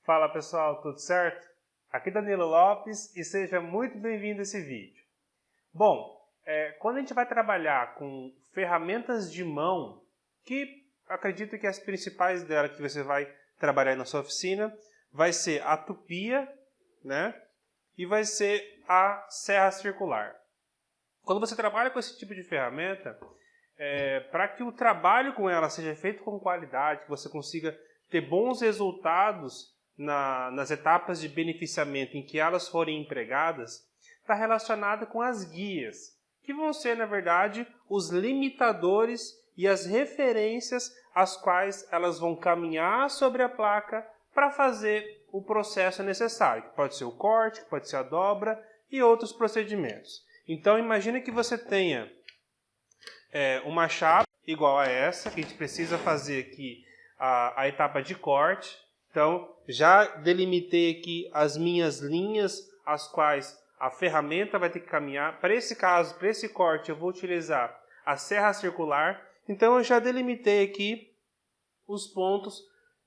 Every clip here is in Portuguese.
Fala pessoal, tudo certo? Aqui é Danilo Lopes e seja muito bem-vindo a esse vídeo. Bom, quando a gente vai trabalhar com ferramentas de mão, que acredito que as principais delas que você vai trabalhar na sua oficina, vai ser a tupia, né? E vai ser a serra circular. Quando você trabalha com esse tipo de ferramenta, para que o trabalho com ela seja feito com qualidade, que você consiga ter bons resultados nas etapas de beneficiamento em que elas forem empregadas, está relacionado com as guias, que vão ser, na verdade, os limitadores e as referências às quais elas vão caminhar sobre a placa para fazer o processo necessário, que pode ser o corte, que pode ser a dobra e outros procedimentos. Então, imagine que você tenha uma chapa igual a essa, que a gente precisa fazer aqui a etapa de corte. Então, já delimitei aqui as minhas linhas, as quais a ferramenta vai ter que caminhar. Para esse caso, para esse corte, eu vou utilizar a serra circular. Então, eu já delimitei aqui os pontos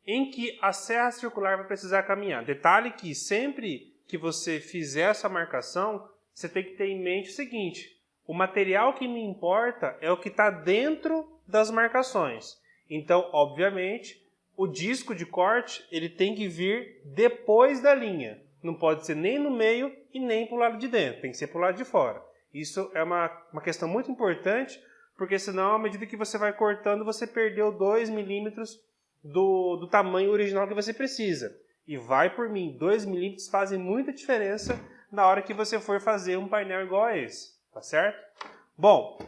em que a serra circular vai precisar caminhar. Detalhe que sempre que você fizer essa marcação, você tem que ter em mente o seguinte: o material que me importa é o que está dentro das marcações. Então, obviamente, o disco de corte ele tem que vir depois da linha. Não pode ser nem no meio e nem para o lado de dentro. Tem que ser para o lado de fora. Isso é uma questão muito importante, porque senão, à medida que você vai cortando, você perdeu 2 milímetros do tamanho original que você precisa. E vai por mim, 2 milímetros fazem muita diferença na hora que você for fazer um painel igual a esse. Tá certo? Bom,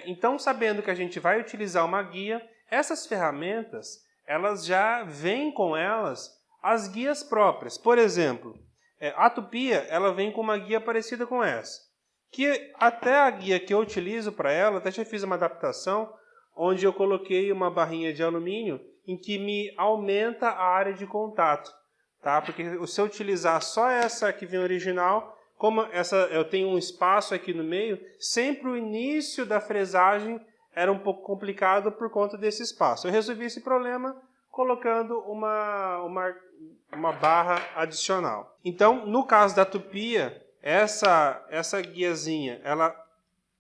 então sabendo que a gente vai utilizar uma guia, essas ferramentas, elas já vêm com elas as guias próprias. Por exemplo, a tupia, ela vem com uma guia parecida com essa. Que até a guia que eu utilizo para ela, até já fiz uma adaptação, onde eu coloquei uma barrinha de alumínio em que me aumenta a área de contato. Tá? Porque se eu utilizar só essa que vem original, como eu tenho um espaço aqui no meio, sempre o início da fresagem era um pouco complicado por conta desse espaço. Eu resolvi esse problema colocando uma barra adicional. Então, no caso da tupia, essa guiazinha, ela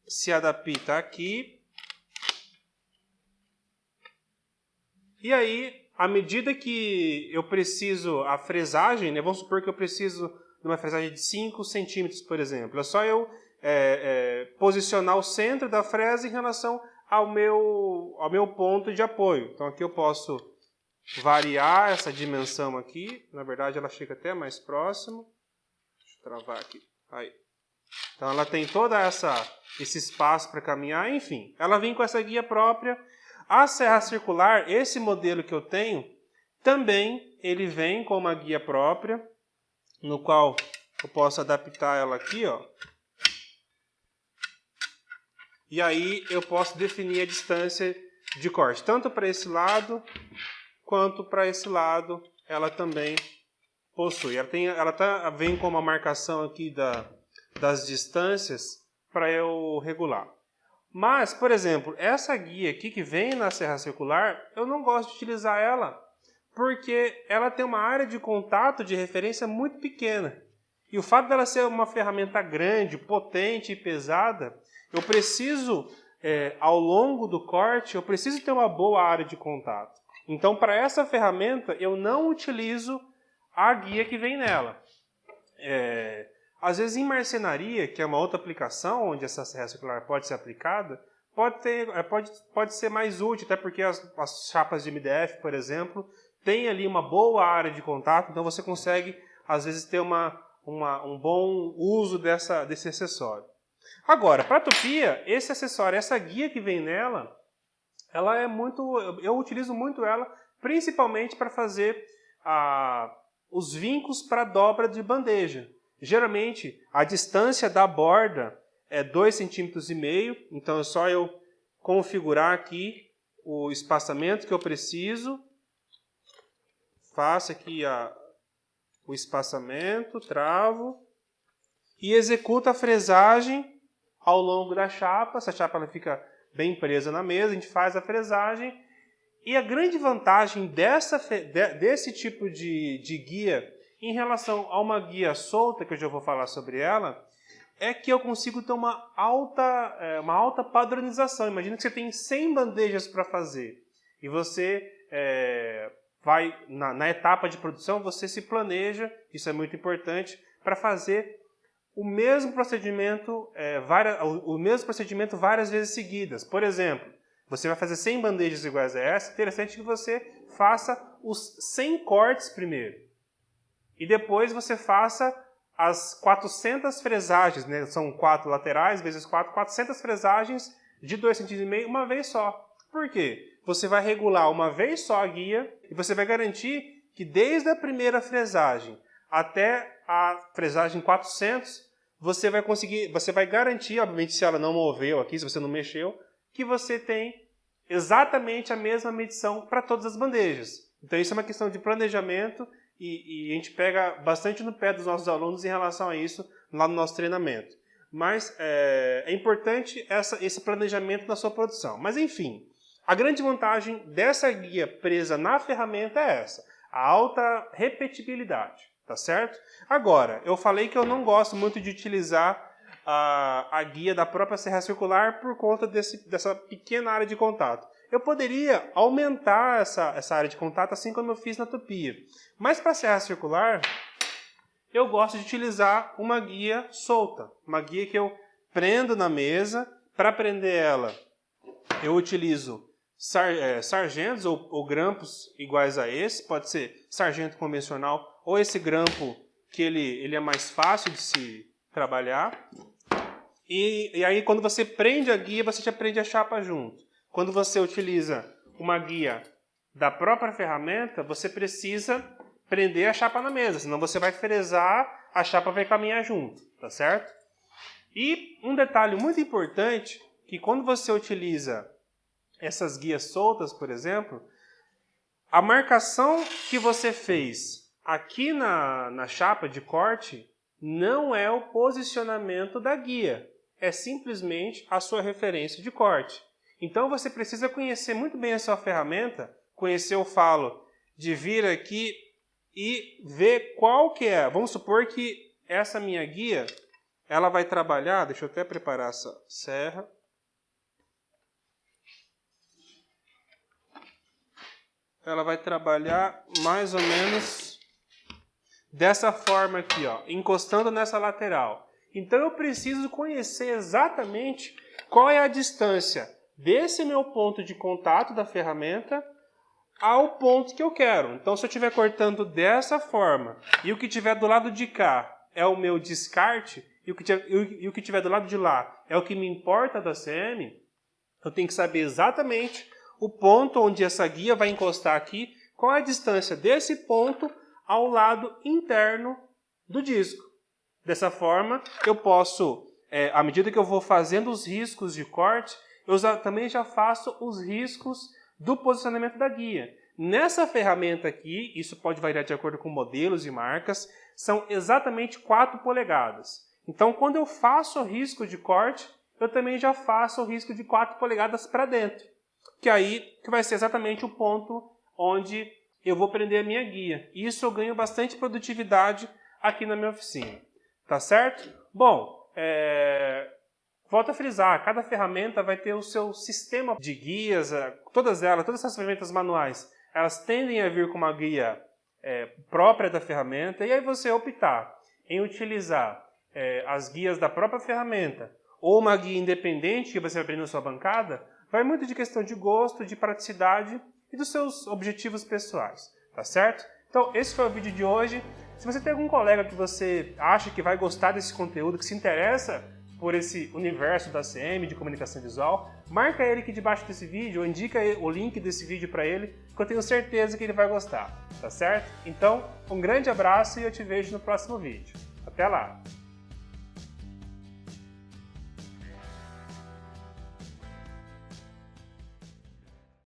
se adapta aqui. E aí, à medida que eu preciso a fresagem, né, vamos supor que eu preciso de uma fresagem de 5 centímetros, por exemplo. É só eu posicionar o centro da fresa em relação ao meu ponto de apoio. Então aqui eu posso variar essa dimensão aqui. Na verdade ela chega até mais próximo. Deixa eu travar aqui. Aí. Então ela tem todo esse espaço para caminhar. Enfim, ela vem com essa guia própria. A serra circular, esse modelo que eu tenho, também ele vem com uma guia própria, no qual eu posso adaptar ela aqui, ó. E aí eu posso definir a distância de corte, tanto para esse lado quanto para esse lado. Ela também possui. Ela vem com uma marcação aqui das distâncias para eu regular. Mas, por exemplo, essa guia aqui que vem na serra circular, eu não gosto de utilizar ela, porque ela tem uma área de contato de referência muito pequena. E o fato dela ser uma ferramenta grande, potente e pesada, eu preciso, ao longo do corte, eu preciso ter uma boa área de contato. Então, para essa ferramenta, eu não utilizo a guia que vem nela. Às vezes, em marcenaria, que é uma outra aplicação onde essa serra circular pode ser aplicada, pode ser mais útil, até porque as chapas de MDF, por exemplo, tem ali uma boa área de contato, então você consegue, às vezes, ter um bom uso desse acessório. Agora, para a tupia, esse acessório, essa guia que vem nela, ela eu utilizo muito ela, principalmente para fazer os vincos para dobra de bandeja. Geralmente, a distância da borda é 2,5 cm, então é só eu configurar aqui o espaçamento que eu preciso. Faço aqui o espaçamento, travo e executo a fresagem ao longo da chapa. Essa chapa ela fica bem presa na mesa, a gente faz a fresagem E a grande vantagem desse tipo de guia em relação a uma guia solta, que eu já vou falar sobre ela, é que eu consigo ter uma alta padronização. Imagina que você tem 100 bandejas para fazer e você vai, na etapa de produção, você se planeja, isso é muito importante, para fazer o mesmo procedimento várias vezes seguidas. Por exemplo, você vai fazer 100 bandejas iguais a essa, interessante que você faça os 100 cortes primeiro. E depois você faça as 400 fresagens, né? São 4 laterais vezes 400 fresagens de 2,5 cm uma vez só. Por quê? Você vai regular uma vez só a guia e você vai garantir que desde a primeira fresagem até a fresagem 400, você vai garantir, obviamente se ela não moveu aqui, se você não mexeu, que você tem exatamente a mesma medição para todas as bandejas. Então isso é uma questão de planejamento e a gente pega bastante no pé dos nossos alunos em relação a isso lá no nosso treinamento. Mas é importante esse planejamento na sua produção. Mas enfim, a grande vantagem dessa guia presa na ferramenta é essa, a alta repetibilidade, tá certo? Agora, eu falei que eu não gosto muito de utilizar a guia da própria serra circular por conta dessa pequena área de contato. Eu poderia aumentar essa área de contato assim como eu fiz na tupia. Mas para a serra circular, eu gosto de utilizar uma guia solta. Uma guia que eu prendo na mesa. Para prender ela, eu utilizo sargentos ou grampos iguais a esse. Pode ser sargento convencional ou esse grampo que ele é mais fácil de se trabalhar. E aí quando você prende a guia, você já prende a chapa junto. Quando você utiliza uma guia da própria ferramenta, você precisa prender a chapa na mesa, senão você vai fresar, a chapa vai caminhar junto, tá certo? E um detalhe muito importante, que quando você utiliza essas guias soltas, por exemplo, a marcação que você fez aqui na chapa de corte não é o posicionamento da guia, é simplesmente a sua referência de corte. Então você precisa conhecer muito bem a sua ferramenta, conhecer o falo de vir aqui e ver qual que é. Vamos supor que essa minha guia, ela vai trabalhar, deixa eu até preparar essa serra. Ela vai trabalhar mais ou menos dessa forma aqui, ó, encostando nessa lateral. Então eu preciso conhecer exatamente qual é a distância desse meu ponto de contato da ferramenta ao ponto que eu quero. Então, se eu estiver cortando dessa forma e o que estiver do lado de cá é o meu descarte e o que estiver do lado de lá é o que me importa da CM, eu tenho que saber exatamente o ponto onde essa guia vai encostar aqui, qual é a distância desse ponto ao lado interno do disco. Dessa forma, eu posso, à medida que eu vou fazendo os riscos de corte, eu também já faço os riscos do posicionamento da guia. Nessa ferramenta aqui, isso pode variar de acordo com modelos e marcas, são exatamente 4 polegadas. Então, quando eu faço o risco de corte, eu também já faço o risco de 4 polegadas para dentro. Que aí que vai ser exatamente o ponto onde eu vou prender a minha guia. Isso eu ganho bastante produtividade aqui na minha oficina. Tá certo? Bom, volto a frisar, cada ferramenta vai ter o seu sistema de guias, todas essas ferramentas manuais, elas tendem a vir com uma guia própria da ferramenta, e aí você optar em utilizar as guias da própria ferramenta ou uma guia independente que você vai abrir na sua bancada, vai muito de questão de gosto, de praticidade e dos seus objetivos pessoais, tá certo? Então esse foi o vídeo de hoje. Se você tem algum colega que você acha que vai gostar desse conteúdo, que se interessa por esse universo da CM, de comunicação visual, marca ele aqui debaixo desse vídeo, ou indica o link desse vídeo para ele, que eu tenho certeza que ele vai gostar, tá certo? Então, um grande abraço e eu te vejo no próximo vídeo. Até lá!